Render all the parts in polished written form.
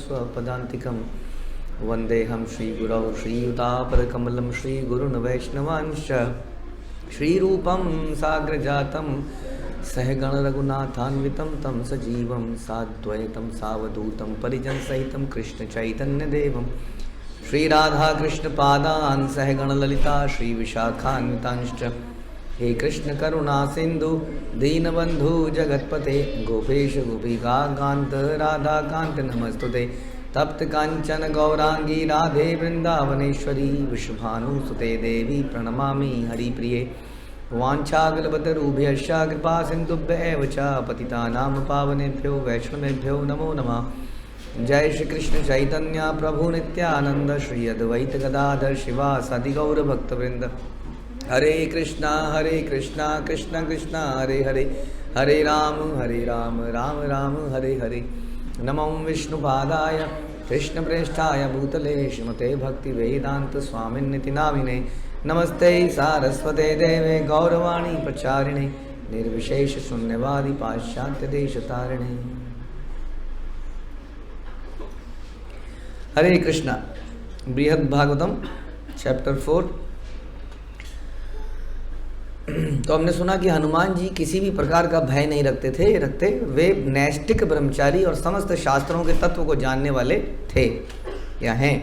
स्वपदान्तिकं वन्देऽहं श्रीगुरौ श्रीयुतापदकमलं श्रीगुरुन् वैष्णवांश्च श्रीरूपं साग्रजातं सहगणरघुनाथान्वितं तं सजीवं साद्वैतं सावधूतं परिजनसहितं कृष्णचैतन्यदेवं श्रीराधाकृष्णपादान् सहगणललिता श्रीविशाखान्वितांश्च हे कृष्ण करुणा सिंधु दीनबंधु जगतपते गोपेश गोपिकान्त राधाकान्त नमस्तुते तप्त कांचन गौरांगी राधे वृंदावनेश्वरी विश्वभानुसुते देवी प्रणमामि हरिप्रिये वाञ्छाकल्पतरुभ्यश्च कृपा सिन्धुभ्येव च पतितानां पावनेभ्यो वैष्णवेभ्यो नमो नमः। जय श्री कृष्ण चैतन्य प्रभु नित्यानंद श्री अद्वैत गदाधर शिवासादि गौर भक्तवृंद हरे कृष्णा कृष्णा कृष्णा हरे हरे हरे राम राम राम हरे हरे। नमो विष्णुपादाय कृष्णप्रेष्ठाय भूतले श्रीमते भक्ति वेदांत स्वामिन्निति नामिने नमस्ते सारस्वते देवे गौरवाणी प्रचारिणे निर्विशेष शून्यवादी पाश्चात्य देशतारिणे। हरे कृष्णा। बृहद भागवतम चैप्टर 4। तो हमने सुना कि हनुमान जी किसी भी प्रकार का भय नहीं रखते वे नैष्टिक ब्रह्मचारी और समस्त शास्त्रों के तत्व को जानने वाले थे या हैं।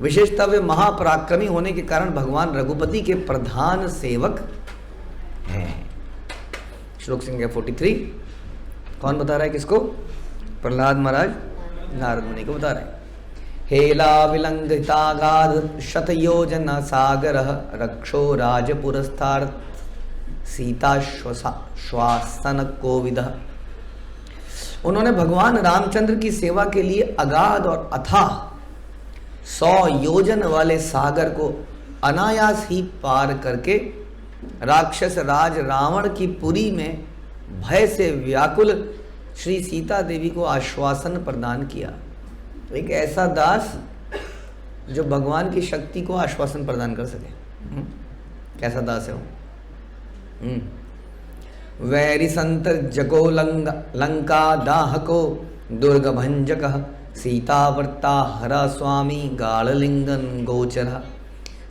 विशेषतः वे महापराक्रमी होने के कारण भगवान रघुपति के प्रधान सेवक हैं। श्लोक संख्या 43। कौन बता रहा है किसको? प्रहलाद महाराज नारद मुनि को बता रहे हैं। हेला विलंघितागाध शतयोजन सागर रक्षो राजपुरस्तार सीता श्वासन कोविद। उन्होंने भगवान रामचंद्र की सेवा के लिए अगाध और अथाह 100 योजन वाले सागर को अनायास ही पार करके राक्षस राज रावण की पुरी में भय से व्याकुल श्री सीता देवी को आश्वासन प्रदान किया। एक ऐसा दास जो भगवान की शक्ति को आश्वासन प्रदान कर सके, कैसा दास है वो? वैरी संतर जको लंका दाहको दुर्ग भंजक सीतावर्ता हरा स्वामी गाढ़लिंगन गोचर।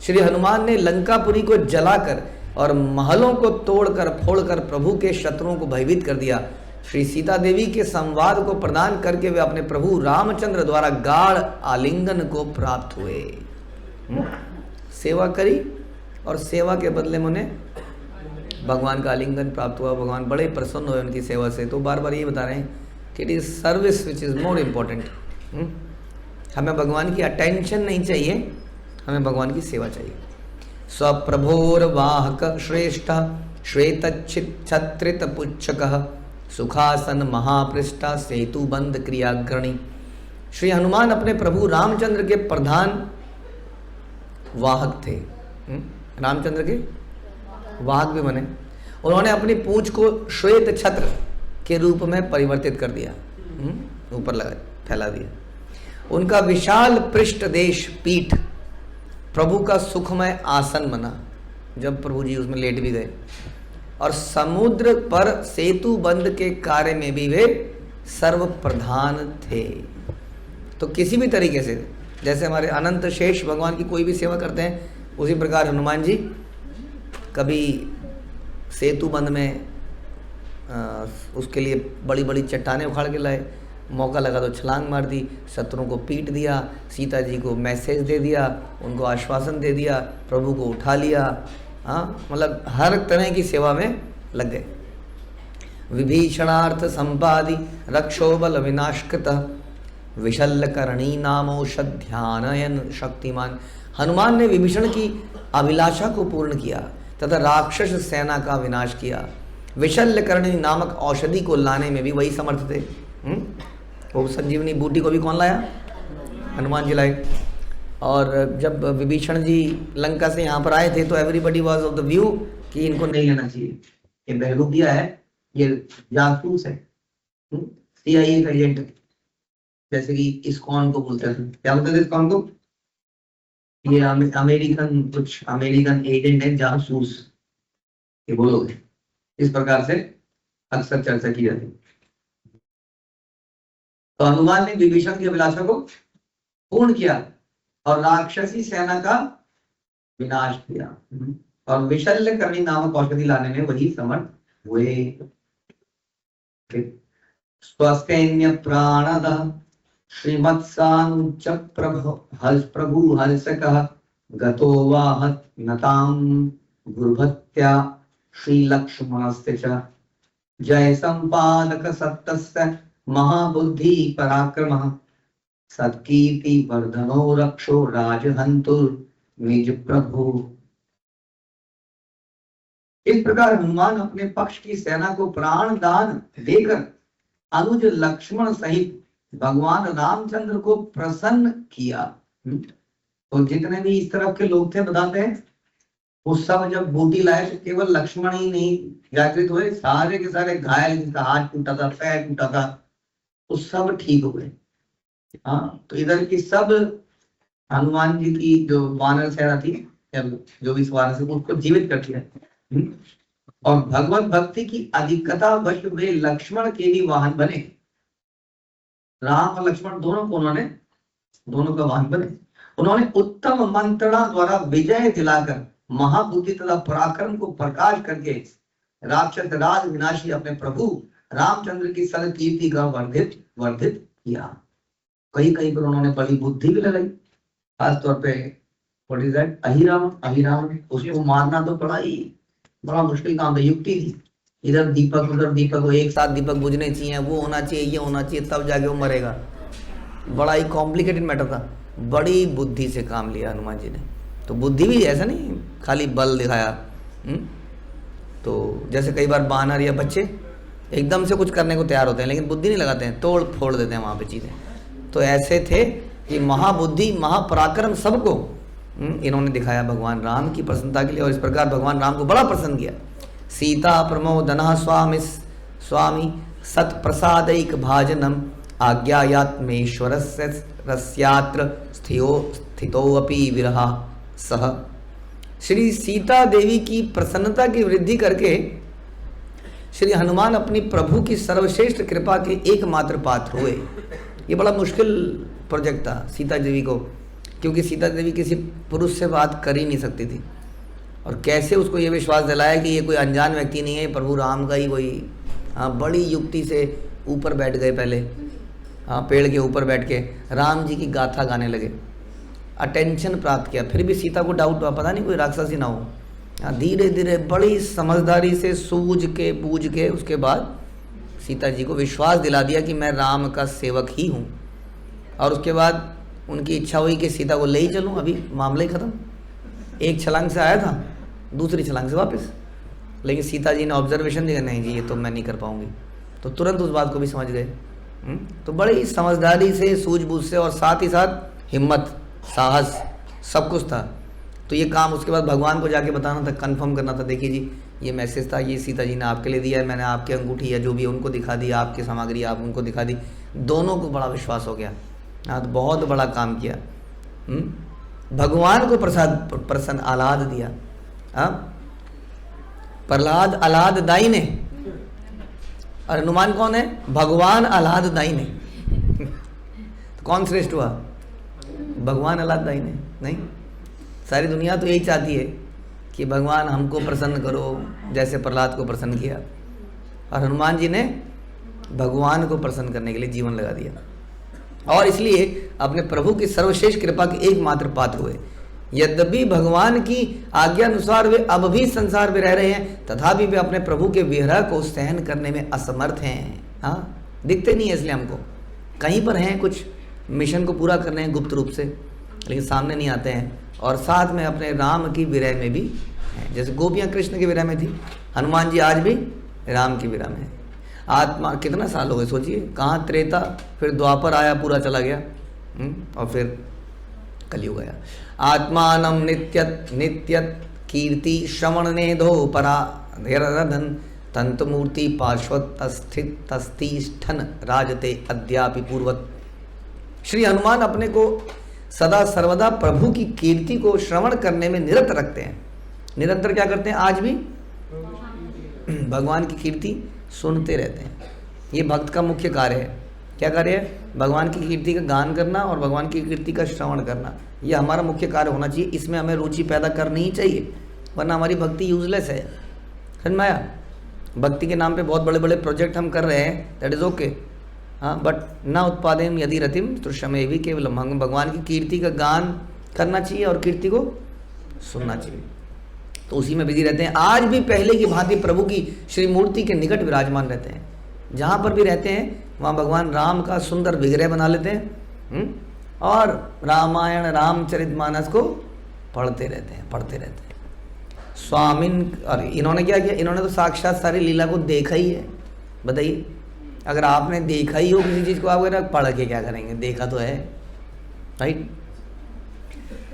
श्री हनुमान ने लंकापुरी को जलाकर और महलों को तोड़कर फोड़कर प्रभु के शत्रुओं को भयभीत कर दिया। श्री सीता देवी के संवाद को प्रदान करके वे अपने प्रभु रामचंद्र द्वारा गाढ़ आलिंगन को प्राप्त हुए। सेवा करी और सेवा के बदले में उन्हें भगवान का आलिंगन प्राप्त हुआ। भगवान बड़े प्रसन्न हुए उनकी सेवा से। तो बार बार ये बता रहे हैं कि it is service which is more important. हमें भगवान की अटेंशन नहीं चाहिए, हमें भगवान की सेवा चाहिए। स्वप्रभोर वाहक श्रेष्ठ श्वेत छत्रित पुच्छक सुखासन महापृष्ठ सेतु बंद क्रियाग्रणी। श्री हनुमान अपने प्रभु रामचंद्र के प्रधान वाहक थे। रामचंद्र के वाहक भी बने। उन्होंने अपनी पूंछ को श्वेत छत्र के रूप में परिवर्तित कर दिया, ऊपर लगा फैला दिया। उनका विशाल पृष्ठ देश पीठ प्रभु का सुखमय आसन बना जब प्रभु जी उसमें लेट भी गए। और समुद्र पर सेतु बंद के कार्य में भी वे सर्व प्रधान थे। तो किसी भी तरीके से जैसे हमारे अनंत शेष भगवान की कोई भी सेवा करते हैं, उसी प्रकार हनुमान जी कभी सेतु बंद में उसके लिए बड़ी बड़ी चट्टानें उखाड़ के लाए, मौका लगा तो छलांग मार दी, शत्रुओं को पीट दिया, सीता जी को मैसेज दे दिया, उनको आश्वासन दे दिया, प्रभु को उठा लिया। हाँ, मतलब हर तरह की सेवा में लग गए। विभीषणार्थ संपादि रक्षोबल विनाशकृत विशल्य करणी नामोषध ध्यानयन शक्तिमान। हनुमान ने विभीषण की अभिलाषा को पूर्ण किया तथा राक्षस सेना का विनाश किया। विशल्य करणी नामक औषधि को लाने में भी वही समर्थ थे। वो संजीवनी बूटी को भी कौन लाया? हनुमान जी लाए। और जब विभीषण जी लंका से यहाँ पर आए थे तो everybody was of the view कि इनको नहीं लेना चाहिए, ये बहलूबिया है, ये जासूस है, CIA का एजेंट, जैसे कि इस्कॉन को बोलते हैं। क्या बोलते थे इस्कॉन को? ये अमेरिकन, कुछ अमेरिकन एजेंट है, जासूस, ये बोलोगे। इस प्रकार से अक्सर चर्चा की जाती है। तो हनुमान ने विभीषण की अभिलाषा को पूर्ण किया और राक्षसी सेना का विनाश किया और विशल्य करनी नामक औषधि लाने में वही समर्थ हुए। स्वस्त्यन्य प्राणद श्रीमत्सानुज प्रभु हर्षकः गतो वाहत नतां गुरुभक्त्या श्रीलक्ष्मणस्य च जय संपादक सत्तस्य महाबुद्धि पराक्रमः सत्कीर्ति वर्धनो रक्षो राजहंतुर निज प्रभु। इस प्रकार हनुमान अपने पक्ष की सेना को प्राण दान देकर अनुज लक्ष्मण सहित भगवान रामचंद्र को प्रसन्न किया। तो जितने भी इस तरफ के लोग थे बताते हैं वो सब जब बूटी लाए तो केवल लक्ष्मण ही नहीं जागृत हुए, सारे के सारे घायल, जिनका हाथ टूटा था, पैर टूटा था, वो सब ठीक हो गए। हाँ, तो इधर की सब हनुमान जी की जो वानर सेना थी, जो भी वानर से उसको जीवित कर दिया। और भगवत भक्ति की अधिकता वश वे लक्ष्मण के भी वाहन बने। राम और लक्ष्मण दोनों को उन्होंने दोनों का वाहन बने। उन्होंने उत्तम मंत्रणा द्वारा विजय दिलाकर महाबुद्धि तथा पराक्रम को प्रकाश करके राक्षस राज विनाशी अपने प्रभु रामचंद्र की सल कीर्ति का वर्धित किया। कहीं कहीं पर उन्होंने बड़ी बुद्धि भी लगाई, खासतौर पे अहिरावण, उसको मारना तो बड़ा मुश्किल काम था, युक्ति थी। इधर दीपक उधर दीपक, एक साथ दीपक बुझने चाहिए, वो होना चाहिए, ये होना चाहिए, तब जाके वो मरेगा। बड़ा ही कॉम्प्लिकेटेड मैटर था। बड़ी बुद्धि से काम लिया हनुमान जी ने। तो बुद्धि भी ऐसा नहीं खाली बल दिखाया। तो जैसे कई बार बानर या बच्चे एकदम से कुछ करने को तैयार होते हैं लेकिन बुद्धि नहीं लगाते हैं, तोड़ फोड़ देते हैं वहाँ पे चीज़ें। तो ऐसे थे कि महाबुद्धि महापराक्रम सबको इन्होंने दिखाया भगवान राम की प्रसन्नता के लिए। और इस प्रकार भगवान राम को बड़ा प्रसन्न किया। सीता प्रमोदना स्वामी सत्प्रसादैक भाजनम आज्ञायात्मेश्वर रस्यात्र स्थितोऽपि विरहा सह। श्री सीता देवी की प्रसन्नता की वृद्धि करके श्री हनुमान अपनी प्रभु की सर्वश्रेष्ठ कृपा के एकमात्र पात्र हुए। ये बड़ा मुश्किल प्रोजेक्ट था सीता देवी को, क्योंकि सीता देवी किसी पुरुष से बात कर ही नहीं सकती थी। और कैसे उसको ये विश्वास दिलाया कि ये कोई अनजान व्यक्ति नहीं है, प्रभु राम का ही कोई। हाँ, बड़ी युक्ति से ऊपर बैठ गए पहले। हाँ, पेड़ के ऊपर बैठ के राम जी की गाथा गाने लगे, अटेंशन प्राप्त किया। फिर भी सीता को डाउट हुआ, पता नहीं कोई राक्षस ही ना हो। हाँ, धीरे धीरे बड़ी समझदारी से सूझ के बूझ के उसके बाद सीता जी को विश्वास दिला दिया कि मैं राम का सेवक ही हूँ। और उसके बाद उनकी इच्छा हुई कि सीता को ले ही चलूँ, अभी मामला ही ख़त्म। एक छलांग से आया था, दूसरी छलांग से वापस। लेकिन सीता जी ने ऑब्जर्वेशन दिया, नहीं जी ये तो मैं नहीं कर पाऊँगी। तो तुरंत उस बात को भी समझ गए। तो बड़ी समझदारी से सूझबूझ से और साथ ही साथ हिम्मत साहस सब कुछ था। तो ये काम उसके बाद भगवान को जाके बताना था, कंफर्म करना था, देखिए जी ये मैसेज था, ये सीता जी ने आपके लिए दिया है, मैंने आपकी अंगूठी या जो भी उनको दिखा दी, आपकी सामग्री आप उनको दिखा दी। दोनों को बड़ा विश्वास हो गया। हाँ, तो बहुत बड़ा काम किया। भगवान को प्रसन्न आह्लाद दिया। हाँ, प्रहलाद आह्लाद दाई ने, और हनुमान कौन है? भगवान आह्लाद दाई ने। तो कौन श्रेष्ठ हुआ? भगवान आह्लाद दाई ने? नहीं, सारी दुनिया तो यही चाहती है कि भगवान हमको प्रसन्न करो, जैसे प्रहलाद को प्रसन्न किया। और हनुमान जी ने भगवान को प्रसन्न करने के लिए जीवन लगा दिया, और इसलिए अपने प्रभु की सर्वश्रेष्ठ कृपा के एकमात्र पात्र हुए। यद्यपि भगवान की आज्ञा अनुसार वे अब भी संसार में रह रहे हैं, तथापि वे अपने प्रभु के विरह को सहन करने में असमर्थ हैं। हाँ, दिखते नहीं है इसलिए हमको, कहीं पर हैं, कुछ मिशन को पूरा कर रहे हैं गुप्त रूप से, लेकिन सामने नहीं आते हैं। और साथ में अपने राम की विरह में भी हैं। जैसे गोपियाँ कृष्ण की विरह में थी, हनुमान जी आज भी राम की विरह में है। आत्मा कितना साल हो गए सोचिए, कहाँ त्रेता, फिर द्वापर आया, पूरा चला गया, और फिर कलयुग आया। आत्मानम नित्यत नित्यत कीर्ति श्रवण नेधो परा रधन तंतमूर्ति पार्श्वत स्थित तस्तिष्ठन राजते अद्यापि पूर्वत। श्री हनुमान अपने को सदा सर्वदा प्रभु की कीर्ति को श्रवण करने में निरत रखते हैं। निरंतर क्या करते हैं? आज भी भगवान की कीर्ति सुनते रहते हैं। ये भक्त का मुख्य कार्य है। क्या कार्य है? भगवान की कीर्ति का गान करना और भगवान की कीर्ति का श्रवण करना, यह हमारा मुख्य कार्य होना चाहिए। इसमें हमें रुचि पैदा करनी ही चाहिए, वरना हमारी भक्ति यूजलेस है। समझ में आया? भक्ति के नाम पे बहुत बड़े बड़े प्रोजेक्ट हम कर रहे हैं, दैट इज़ ओके, हाँ, बट न उत्पादेम यदि रतिम तुष्यमेवि केवलम। हम भगवान की कीर्ति का गान करना चाहिए और कीर्ति को सुनना चाहिए, तो उसी में बिजी रहते हैं। आज भी पहले की भांति प्रभु की श्री मूर्ति के निकट विराजमान रहते हैं। जहाँ पर भी रहते हैं वहाँ भगवान राम का सुंदर विग्रह बना लेते हैं और रामायण रामचरितमानस को पढ़ते रहते हैं। स्वामिन, और इन्होंने क्या किया? इन्होंने तो साक्षात सारी लीला को देखा ही है। बताइए, अगर आपने देखा ही हो किसी चीज़ को, आप अगर पढ़ के क्या करेंगे? देखा तो है, राइट।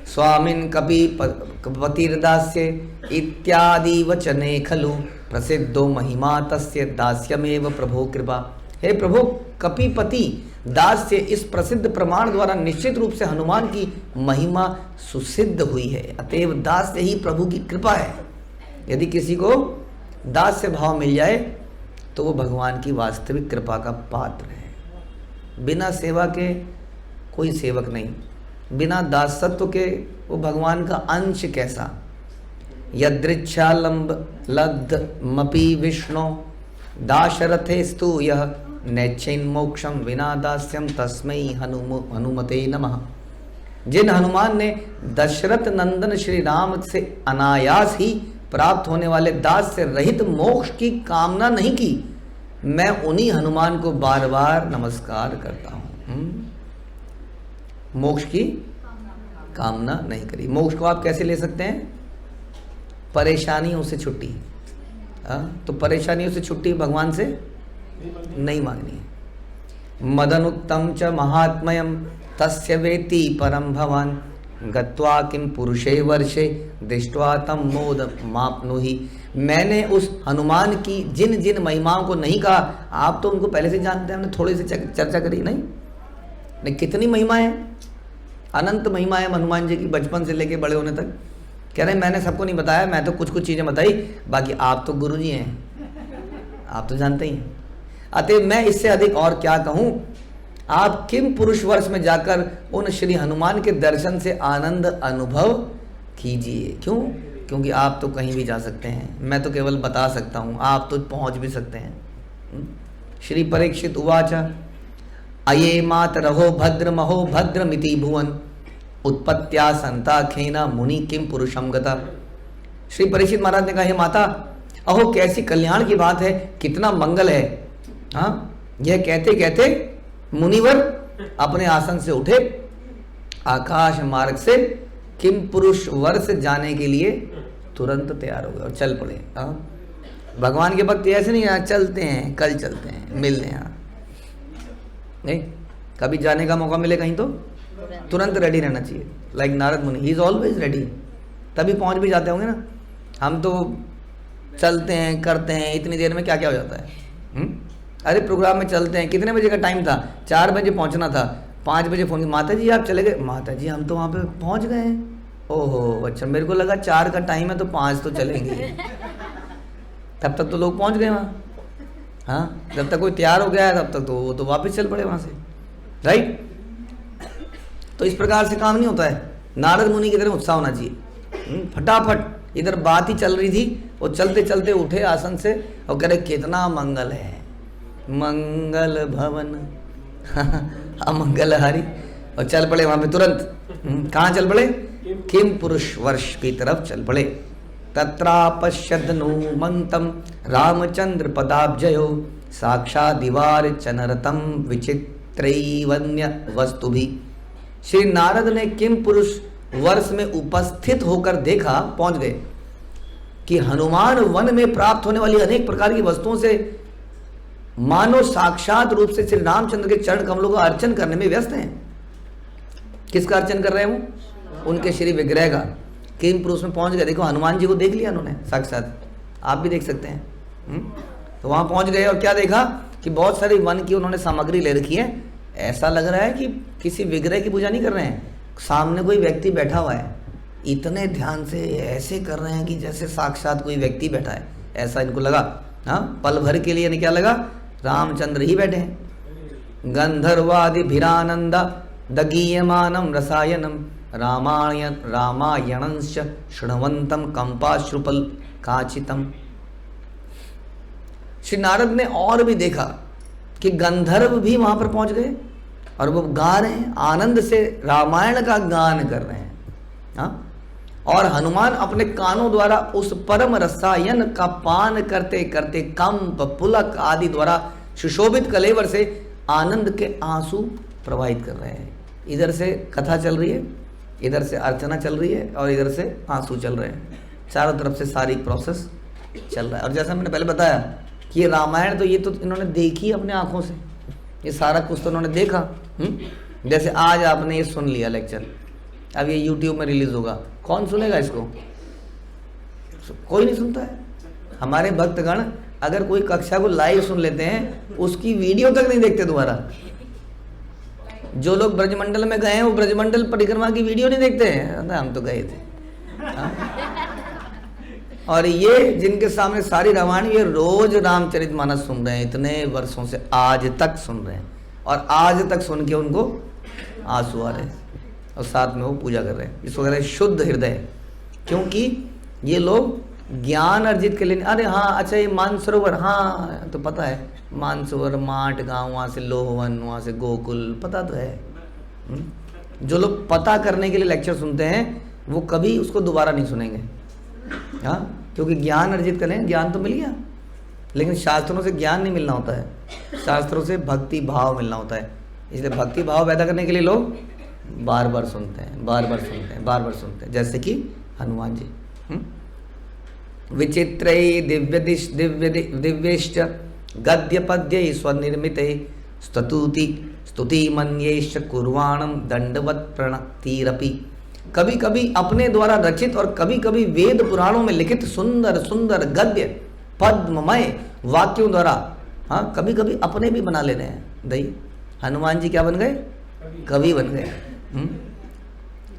स्वामिन कपि पतिर्दास्य इत्यादि वचने खलु प्रसिद्धो महिमा तस्य दास्यमेव प्रभो कृपा। हे प्रभु, कपिपति दास्य इस प्रसिद्ध प्रमाण द्वारा निश्चित रूप से हनुमान की महिमा सुसिद्ध हुई है, अतएव दास्य ही प्रभु की कृपा है। यदि किसी को दास्य भाव मिल जाए तो वो भगवान की वास्तविक कृपा का पात्र है। बिना सेवा के कोई सेवक नहीं, बिना दासत्व के वो भगवान का अंश कैसा? यदृच्छा लब्धमपि विष्णु दाशरथेस्तु यह नैच्छिन मोक्षम विना दास्यम तस्मै हनुमते नमः। जिन हनुमान ने दशरथ नंदन श्री राम से अनायास ही प्राप्त होने वाले दास से रहित मोक्ष की कामना नहीं की, मैं उन्हीं हनुमान को बार बार नमस्कार करता हूँ। मोक्ष की कामना नहीं करी। मोक्ष को आप कैसे ले सकते हैं? परेशानियों से छुट्टी। तो परेशानियों से छुट्टी भगवान से नहीं मांगनी है। मदनुत्तम च महात्मयम तस्य वेति परम भवान गत्वा किम पुरुषे वर्षे दृष्ट्वा तम मोद मापनुहि। मैंने उस हनुमान की जिन जिन महिमाओं को नहीं कहा, आप तो उनको पहले से जानते हैं, हमने थोड़ी सी चर्चा करी नहीं, कितनी महिमा है, अनंत महिमा है हनुमान जी की, बचपन से लेके बड़े होने तक। कह रहे हैं मैंने सबको नहीं बताया, मैं तो कुछ कुछ चीज़ें बताई, बाकी आप तो गुरु जी हैं, आप तो जानते ही हैं। अतः मैं इससे अधिक और क्या कहूँ। आप किम पुरुष वर्ष में जाकर उन श्री हनुमान के दर्शन से आनंद अनुभव कीजिए। क्यों? क्योंकि आप तो कहीं भी जा सकते हैं, मैं तो केवल बता सकता हूँ, आप तो पहुँच भी सकते हैं। श्री परीक्षित उवाच अये मातरहो भद्रमहो भद्रमिति भुवन उत्पत्त्या संताखेना मुनि किम पुरुषम गता। श्री परीक्षित महाराज ने कहा, हे माता, अहो कैसी कल्याण की बात है, कितना मंगल है। हाँ, यह कहते कहते मुनिवर अपने आसन से उठे, आकाश मार्ग से किम पुरुष वर्ष जाने के लिए तुरंत तैयार हो गए और चल पड़े। भगवान के भक्त ऐसे नहीं, यहाँ चलते हैं, कल चलते हैं, मिलने यहाँ नहीं, कभी जाने का मौका मिले कहीं तो तुरंत रेडी रहना चाहिए। लाइक नारद मुनि, ही इज ऑलवेज रेडी, तभी पहुंच भी जाते होंगे ना। हम तो चलते हैं, करते हैं, इतनी देर में क्या क्या हो जाता है। अरे प्रोग्राम में चलते हैं, कितने बजे का टाइम था? 4 बजे पहुंचना था, 5 बजे फोन, माता जी आप चले गए? माता जी हम तो वहाँ पे पहुँच गए हैं। ओहो अच्छा, मेरे को लगा 4 का टाइम है तो 5 तो चलेंगे। तब तक तो लोग पहुँच गए वहाँ। हाँ, जब तक कोई तैयार हो गया है तब तक तो वो तो वापस चल पड़े वहाँ से, राइट। तो इस प्रकार से काम नहीं होता है। नारद मुनि की तरह उत्साह होना चाहिए। फटाफट इधर बात ही चल रही थी, वो चलते चलते उठे आसन से और कह रहे कितना मंगल है, मंगल भवन अमंगलहारी, और चल पड़े वहाँ पे तुरंत। कहाँ चल पड़े? किम पुरुष वर्ष की तरफ चल पड़े। तत्रापश्यदनुमन्तं रामचंद्र पदाब्जयो साक्षादिवार चनरतम विचित्रैवन्य वस्तुभिः। श्री नारद ने किम पुरुष वर्ष में उपस्थित होकर देखा, पहुंच गए कि हनुमान वन में प्राप्त होने वाली अनेक प्रकार की वस्तुओं से मानो साक्षात रूप से श्री रामचंद्र के चरण कमलों का अर्चन करने में व्यस्त हैं। किसका अर्चन कर रहे हैं वो? उनके श्री विग्रह का। किम पुरुष में पहुंच गए। देखो हनुमान जी को देख लिया उन्होंने साक्षात, आप भी देख सकते हैं। तो वहां पहुंच गए और क्या देखा कि बहुत सारी वन की उन्होंने सामग्री ले रखी है। ऐसा लग रहा है कि किसी विग्रह की पूजा नहीं कर रहे हैं, सामने कोई व्यक्ति बैठा हुआ है, इतने ध्यान से ऐसे कर रहे हैं कि जैसे साक्षात कोई व्यक्ति बैठा है, ऐसा इनको लगा। हाँ, पल भर के लिए क्या लगा, रामचंद्र ही बैठे हैं। गंधर्वादिभिरानंद दगीयमानं रसायनम रामायणंश्च शृण्वन्तं कंपाश्रुपल काचितम। श्री नारद ने और भी देखा कि गंधर्व भी वहां पर पहुंच गए और वो गा रहे हैं, आनंद से रामायण का गान कर रहे हैं। हाँ? और हनुमान अपने कानों द्वारा उस परम रसायन का पान करते करते कंप पुलक आदि द्वारा सुशोभित कलेवर से आनंद के आंसू प्रवाहित कर रहे हैं। इधर से कथा चल रही है, इधर से अर्चना चल रही है और इधर से आंसू चल रहे हैं। चारों तरफ से सारी प्रोसेस चल रहा है। और जैसा मैंने पहले बताया कि ये रामायण तो ये तो इन्होंने देखी अपने आंखों से, ये सारा कुछ तो उन्होंने देखा। जैसे आज आपने ये सुन लिया लेक्चर, अब ये YouTube में रिलीज होगा, कौन सुनेगा इसको? कोई नहीं सुनता है। हमारे भक्तगण अगर कोई कक्षा को लाइव सुन लेते हैं, उसकी वीडियो तक नहीं देखते दोबारा। जो लोग ब्रजमंडल में गए हैं वो ब्रजमंडल परिक्रमा की वीडियो नहीं देखते हैं, हम तो गए थे। हाँ? और ये जिनके सामने सारी रामायण, ये रोज रामचरितमानस सुन रहे हैं, इतने वर्षों से आज तक सुन रहे हैं, और आज तक सुन के उनको आंसू आ रहे हैं और साथ में वो पूजा कर रहे हैं। इसको कहते हैं शुद्ध हृदय, क्योंकि ये लोग ज्ञान अर्जित के लिए। अरे हाँ, अच्छा ये मानसरोवर, हाँ तो पता है, मानसरोवर, माट गांव, वहाँ से लोहवन, वहाँ से गोकुल, पता तो है। जो लोग पता करने के लिए लेक्चर सुनते हैं वो कभी उसको दोबारा नहीं सुनेंगे। हाँ, क्योंकि ज्ञान अर्जित करें, ज्ञान तो मिल गया, लेकिन शास्त्रों से ज्ञान नहीं मिलना होता है, शास्त्रों से भक्ति भाव मिलना होता है। इसलिए भक्ति भाव पैदा करने के लिए लोग बार बार सुनते हैं, बार बार सुनते हैं, बार बार सुनते हैं, जैसे कि हनुमान जी। विचित्रै दिव्येश्च गद्य पद्य स्वनिर्मित स्तुति मन्येश्च कुर्वाणं दंडवत प्रणतिरपि। कभी कभी अपने द्वारा रचित और कभी कभी वेद पुराणों में लिखित सुंदर सुंदर गद्य पद्ममय वाक्यों द्वारा, हाँ कभी कभी अपने भी बना ले रहे हैं। दही हनुमान जी क्या बन गए? कवि बन गए।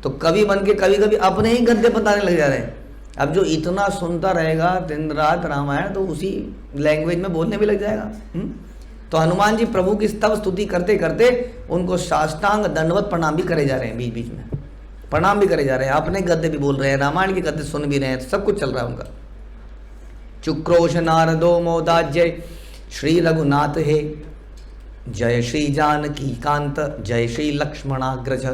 तो कवि बन के कभी कभी अपने ही गद्य बताने लग जा रहे हैं। अब जो इतना सुनता रहेगा दिन रात रामायण, तो उसी लैंग्वेज में बोलने भी लग जाएगा। तो हनुमान जी प्रभु की स्तव स्तुति करते करते उनको साष्टांग दंडवत प्रणाम भी करे जा रहे हैं, बीच बीच में प्रणाम भी करे जा रहे हैं, अपने गद्य भी बोल रहे हैं, रामायण के गद्य सुन भी रहे हैं, सब कुछ चल रहा है उनका। चुक्रोश नारदो मोदाजय श्री रघुनाथ हे, जय श्री जानकी कांत, जय श्री लक्ष्मणाग्रज।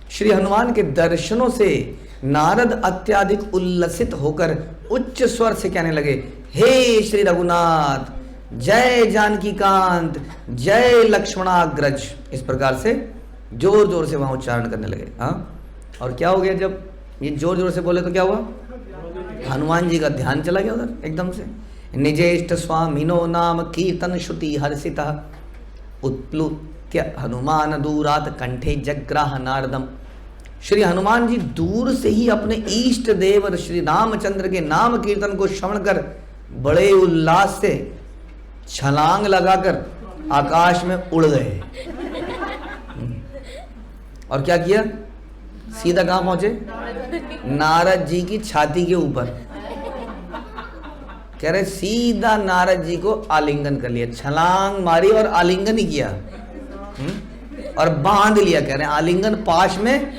श्री हनुमान के दर्शनों से नारद अत्याधिक उल्लसित होकर उच्च स्वर से कहने लगे, हे श्री रघुनाथ, जय जानकी कांत, जय लक्ष्मणाग्रज। इस प्रकार से जोर जोर से वहां उच्चारण करने लगे। हाँ, और क्या हो गया जब ये जोर जोर से बोले तो क्या हुआ? हनुमान जी का ध्यान चला गया उधर एकदम से। निजेष्ट स्वामिनो नाम कीर्तन श्रुति हर्षिता, उत्प्लुत्य हनुमान दूरात कंठे जग्राह नारदम। श्री हनुमान जी दूर से ही अपने इष्ट देव श्री रामचंद्र के नाम कीर्तन को श्रवण कर बड़े उल्लास से छलांग लगाकर आकाश में उड़ गए। और क्या किया? सीधा कहां पहुंचे? नारद जी की छाती के ऊपर। कह रहे सीधा नारद जी को आलिंगन कर लिया, छलांग मारी और आलिंगन ही किया और बांध लिया। कह रहे आलिंगन पाश में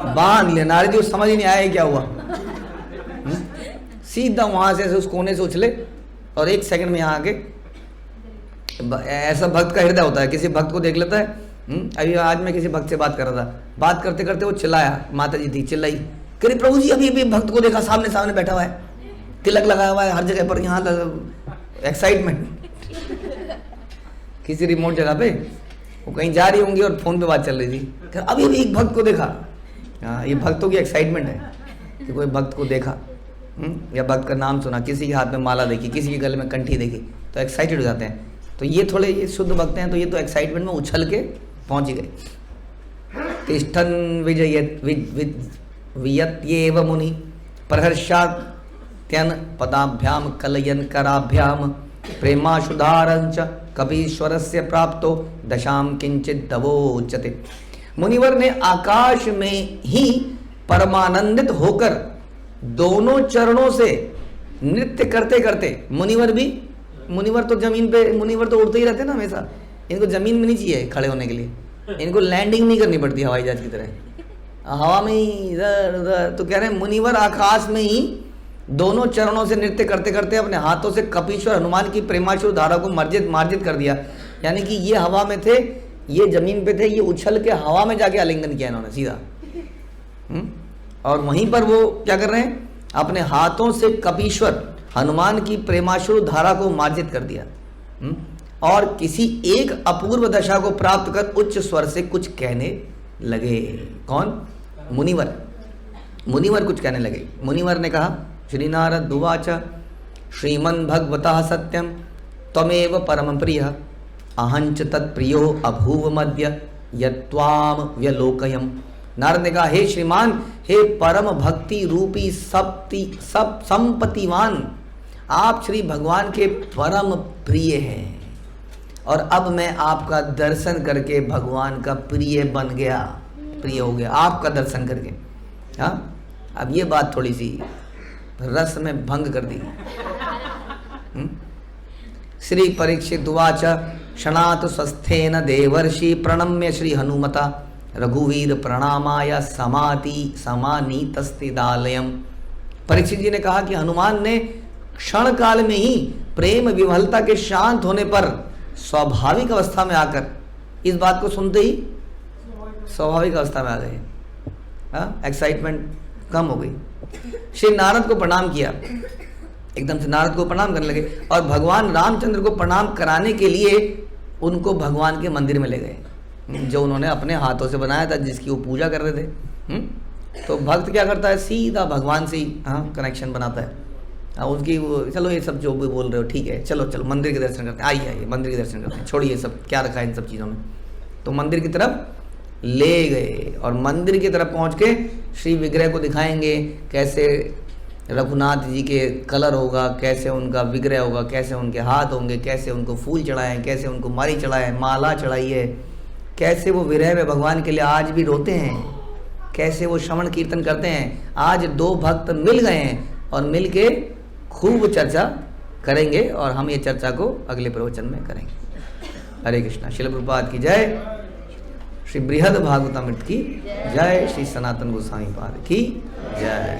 बांध लिया। नारद जी को समझ ही नहीं आया क्या हुआ। सीधा वहां से उस कोने से उछले और एक सेकंड में यहाँ आके, ऐसा भक्त का हृदय होता है, किसी भक्त को देख लेता है। अभी आज मैं किसी भक्त से बात कर रहा था, बात करते करते वो चिल्लाया, माता जी थी, चिल्लाई, कह रही प्रभु जी अभी अभी भक्त को देखा, सामने सामने बैठा हुआ है, तिलक लगाया हुआ है हर जगह पर, यहाँ एक्साइटमेंट। किसी रिमोट जगह पे वो कहीं जा रही होंगी और फोन पे बात चल रही थी, अभी अभी एक भक्त को देखा। हाँ, ये भक्तों की एक्साइटमेंट है कि कोई भक्त को देखा या भक्त का नाम सुना, किसी के हाथ में माला देखी, किसी के गले में कंठी देखी, तो एक्साइटेड हो जाते हैं। तो ये थोड़े ये शुद्ध भक्त हैं, तो ये तो एक्साइटमेंट में उछल के पहुंच ही गए। तिष्ठन वियत्येव मुनि प्रहर्षात्यन पदाभ्याम कलयन कराभ्याम प्रेमाशुधारंच कपीश्वरस्य प्राप्तो दशाम किंचित दवोचते। मुनिवर ने आकाश में ही परमानंदित होकर दोनों चरणों से नृत्य करते करते, मुनिवर तो जमीन पे, मुनिवर तो उड़ते ही रहते ना हमेशा, इनको ज़मीन में नहीं चाहिए खड़े होने के लिए, इनको लैंडिंग नहीं करनी पड़ती हवाई जहाज की तरह, हवा में ही इधर उधर। तो कह रहे हैं मुनिवर आकाश में ही दोनों चरणों से नृत्य करते करते अपने हाथों से कपीश्वर हनुमान की प्रेमाश्रु धारा को मार्जित कर दिया। यानी कि ये हवा में थे, ये जमीन पे थे, ये उछल के हवा में जाके आलिंगन किया इन्होंने सीधा। और वहीं पर वो क्या कर रहे हैं, अपने हाथों से कपीश्वर हनुमान की प्रेमाश्रु धारा को मार्जित कर दिया। और किसी एक अपूर्व दशा को प्राप्त कर उच्च स्वर से कुछ कहने लगे। कौन? मुनिवर। मुनिवर कुछ कहने लगे। मुनिवर ने कहा, श्री नारद उवाच श्रीमन् भगवतः सत्यम त्वमेव परम प्रिय अहंच तत्प्रियो अभूव मद्य यत्वाम व्यलोकयम। नारद ने कहा, हे श्रीमान, हे परम भक्ति रूपी सब संपत्तिवान, आप श्री भगवान के परम प्रिय हैं और अब मैं आपका दर्शन करके भगवान का प्रिय बन गया, प्रिय हो गया आपका दर्शन करके। हाँ, अब ये बात थोड़ी सी रस में भंग कर दी। श्री परीक्षित उवाच क्षणात स्वस्थेन देवर्षि प्रणम्य श्री हनुमता रघुवीर प्रणामाय समानीतस्थिदालयम्। परीक्षित जी ने कहा कि हनुमान ने क्षण काल में ही प्रेम विवलता के शांत होने पर स्वाभाविक अवस्था में आकर, इस बात को सुनते ही स्वाभाविक अवस्था में आ गए, एक्साइटमेंट कम हो गई। श्री नारद को प्रणाम किया, एकदम से नारद को प्रणाम करने लगे और भगवान रामचंद्र को प्रणाम कराने के लिए उनको भगवान के मंदिर में ले गए, जो उन्होंने अपने हाथों से बनाया था, जिसकी वो पूजा कर रहे थे। तो भक्त क्या करता है, सीधा भगवान से ही कनेक्शन बनाता है। उनकी वो, चलो ये सब जो भी बोल रहे हो ठीक है, चलो चलो मंदिर के दर्शन करते हैं, आइए मंदिर के दर्शन करते हैं, छोड़िए सब क्या रखा है इन सब चीज़ों में। तो मंदिर की तरफ ले गए और मंदिर की तरफ पहुंच के श्री विग्रह को दिखाएंगे, कैसे रघुनाथ जी के कलर होगा, कैसे उनका विग्रह होगा, कैसे उनके हाथ होंगे, कैसे उनको फूल चढ़ाएं, कैसे उनको मारी चढ़ाएं, माला चढ़ाई है, कैसे वो विरह में भगवान के लिए आज भी रोते हैं, कैसे वो श्रवण कीर्तन करते हैं। आज दो भक्त मिल गए हैं और मिल के खूब चर्चा करेंगे और हम ये चर्चा को अगले प्रवचन में करेंगे। हरे कृष्णा। श्रील प्रभुपाद की जय, श्री बृहद भागवतामृत की जय, श्री सनातन गोस्वामी पाद की जय।